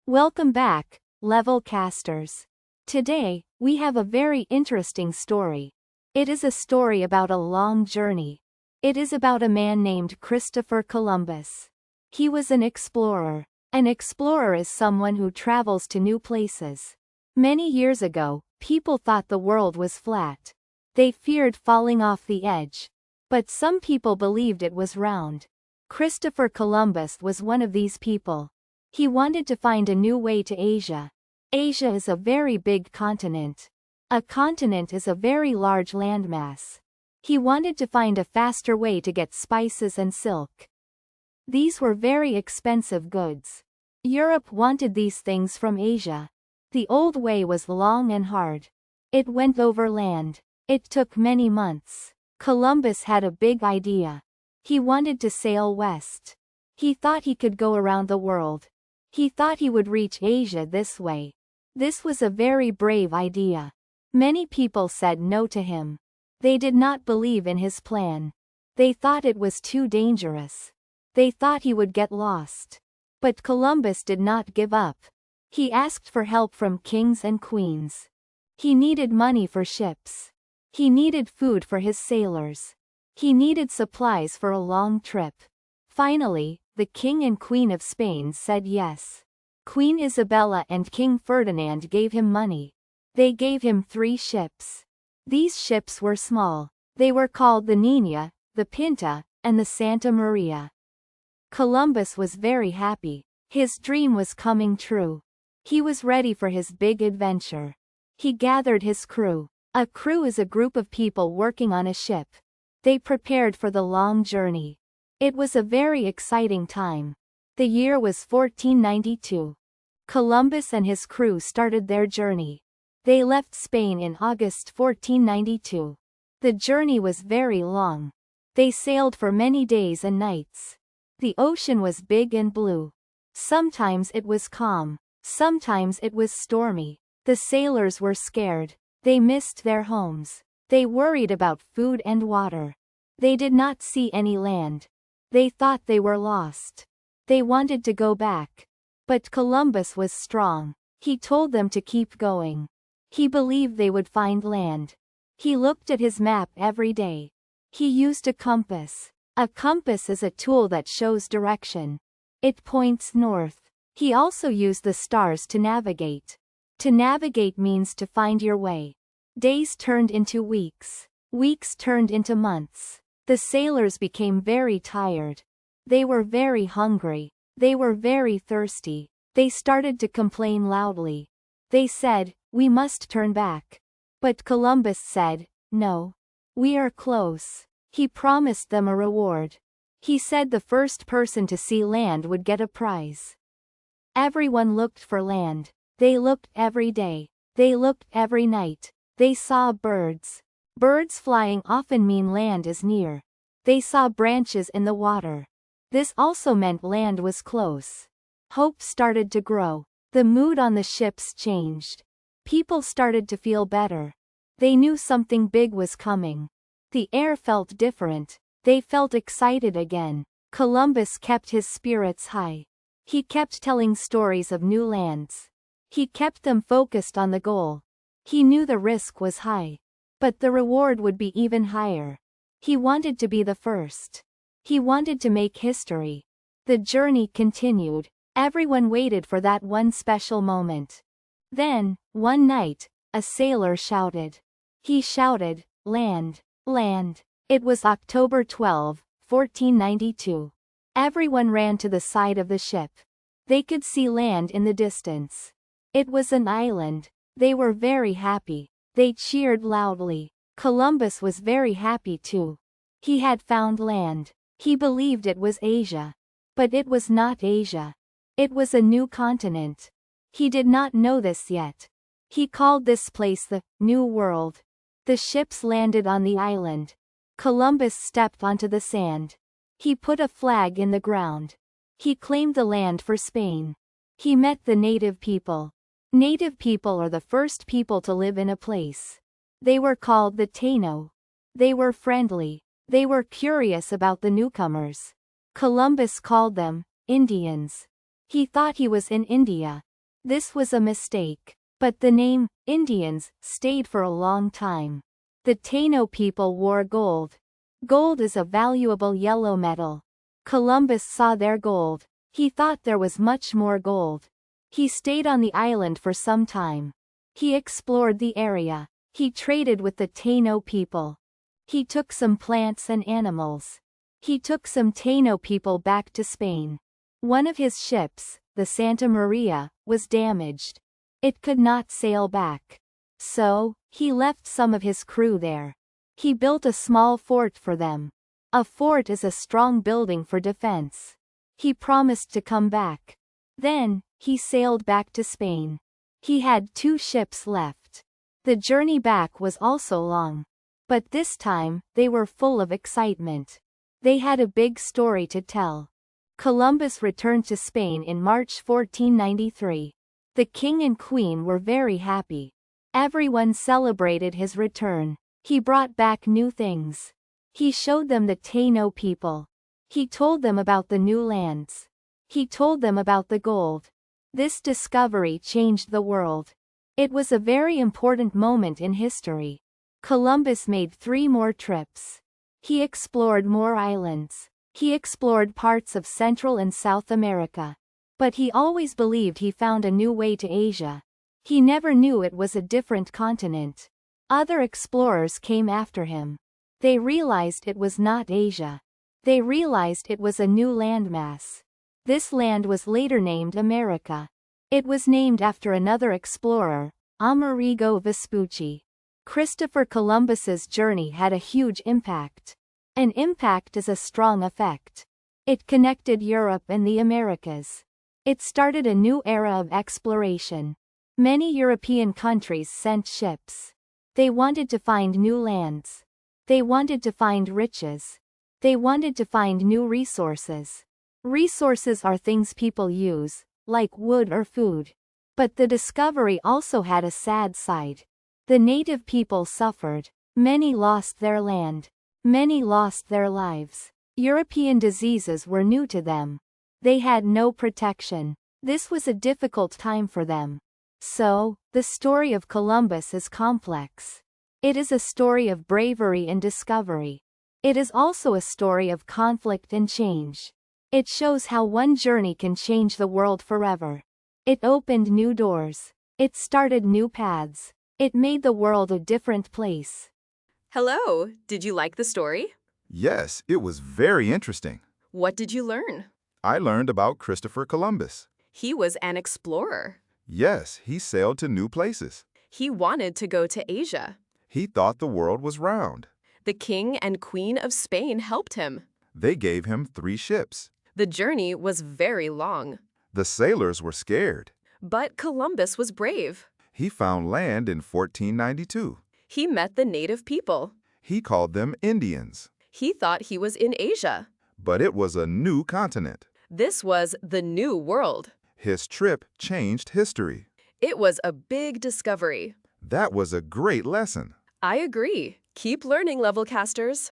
Welcome back, level casters. Today, we have a very interesting story. It is a story about a long journey. It is about a man named Christopher Columbus. He was an explorer. An explorer is someone who travels to new places. Many years ago, people thought the world was flat. They feared falling off the edge. But some people believed it was round. Christopher Columbus was one of these people. He wanted to find a new way to Asia. Asia is a very big continent. A continent is a very large landmass. He wanted to find a faster way to get spices and silk. These were very expensive goods. Europe wanted these things from Asia. The old way was long and hard. It went over land. It took many months. Columbus had a big idea. He wanted to sail west. He thought he could go around the world. He thought he would reach Asia this way. This was a very brave idea. Many people said no to him. They did not believe in his plan. They thought it was too dangerous. They thought he would get lost. But Columbus did not give up. He asked for help from kings and queens. He needed money for ships. He needed food for his sailors. He needed supplies for a long trip. Finally, the King and Queen of Spain said yes. Queen Isabella and King Ferdinand gave him money. They gave him 3 ships. These ships were small. They were called the Nina, the Pinta, and the Santa Maria. Columbus was very happy. His dream was coming true. He was ready for his big adventure. He gathered his crew. A crew is a group of people working on a ship. They prepared for the long journey. It was a very exciting time. The year was 1492. Columbus and his crew started their journey. They left Spain in August 1492. The journey was very long. They sailed for many days and nights. The ocean was big and blue. Sometimes it was calm. Sometimes it was stormy. The sailors were scared. They missed their homes. They worried about food and water. They did not see any land. They thought they were lost. They wanted to go back. But Columbus was strong. He told them to keep going. He believed they would find land. He looked at his map every day. He used a compass. A compass is a tool that shows direction. It points north. He also used the stars to navigate. To navigate means to find your way. Days turned into weeks. Weeks turned into months. The sailors became very tired. They were very hungry. They were very thirsty. They started to complain loudly. They said, "We must turn back." But Columbus said, "No. We are close." He promised them a reward. He said the first person to see land would get a prize. Everyone looked for land. They looked every day. They looked every night. They saw birds. Birds flying often mean land is near. They saw branches in the water. This also meant land was close. Hope started to grow. The mood on the ships changed. People started to feel better. They knew something big was coming. The air felt different. They felt excited again. Columbus kept his spirits high. He kept telling stories of new lands. He kept them focused on the goal. He knew the risk was high. But the reward would be even higher. He wanted to be the first. He wanted to make history. The journey continued. Everyone waited for that one special moment. Then, one night, a sailor shouted. He shouted, "Land! Land!" It was October 12, 1492. Everyone ran to the side of the ship. They could see land in the distance. It was an island. They were very happy. They cheered loudly. Columbus was very happy too. He had found land. He believed it was Asia. But it was not Asia. It was a new continent. He did not know this yet. He called this place the New World. The ships landed on the island. Columbus stepped onto the sand. He put a flag in the ground. He claimed the land for Spain. He met the native people. Native people are the first people to live in a place. They were called the Taino. They were friendly. They were curious about the newcomers. Columbus called them Indians. He thought he was in India. This was a mistake. But the name, Indians, stayed for a long time. The Taino people wore gold. Gold is a valuable yellow metal. Columbus saw their gold. He thought there was much more gold. He stayed on the island for some time. He explored the area. He traded with the Taino people. He took some plants and animals. He took some Taino people back to Spain. One of his ships, the Santa Maria, was damaged. It could not sail back. So, he left some of his crew there. He built a small fort for them. A fort is a strong building for defense. He promised to come back. Then, he sailed back to Spain. He had 2 ships left. The journey back was also long. But this time, they were full of excitement. They had a big story to tell. Columbus returned to Spain in March 1493. The king and queen were very happy. Everyone celebrated his return. He brought back new things. He showed them the Taino people. He told them about the new lands. He told them about the gold. This discovery changed the world. It was a very important moment in history. Columbus made 3 more trips. He explored more islands. He explored parts of Central and South America. But he always believed he found a new way to Asia. He never knew it was a different continent. Other explorers came after him. They realized it was not Asia. They realized it was a new landmass. This land was later named America. It was named after another explorer, Amerigo Vespucci. Christopher Columbus's journey had a huge impact. An impact is a strong effect. It connected Europe and the Americas. It started a new era of exploration. Many European countries sent ships. They wanted to find new lands. They wanted to find riches. They wanted to find new resources. Resources are things people use, like wood or food. But the discovery also had a sad side. The native people suffered. Many lost their land. Many lost their lives. European diseases were new to them. They had no protection. This was a difficult time for them. So, the story of Columbus is complex. It is a story of bravery and discovery. It is also a story of conflict and change. It shows how one journey can change the world forever. It opened new doors. It started new paths. It made the world a different place. Hello, did you like the story? Yes, it was very interesting. What did you learn? I learned about Christopher Columbus. He was an explorer. Yes, he sailed to new places. He wanted to go to Asia. He thought the world was round. The king and queen of Spain helped him. They gave him 3 ships. The journey was very long. The sailors were scared. But Columbus was brave. He found land in 1492. He met the native people. He called them Indians. He thought he was in Asia. But it was a new continent. This was the new world. His trip changed history. It was a big discovery. That was a great lesson. I agree. Keep learning, level casters.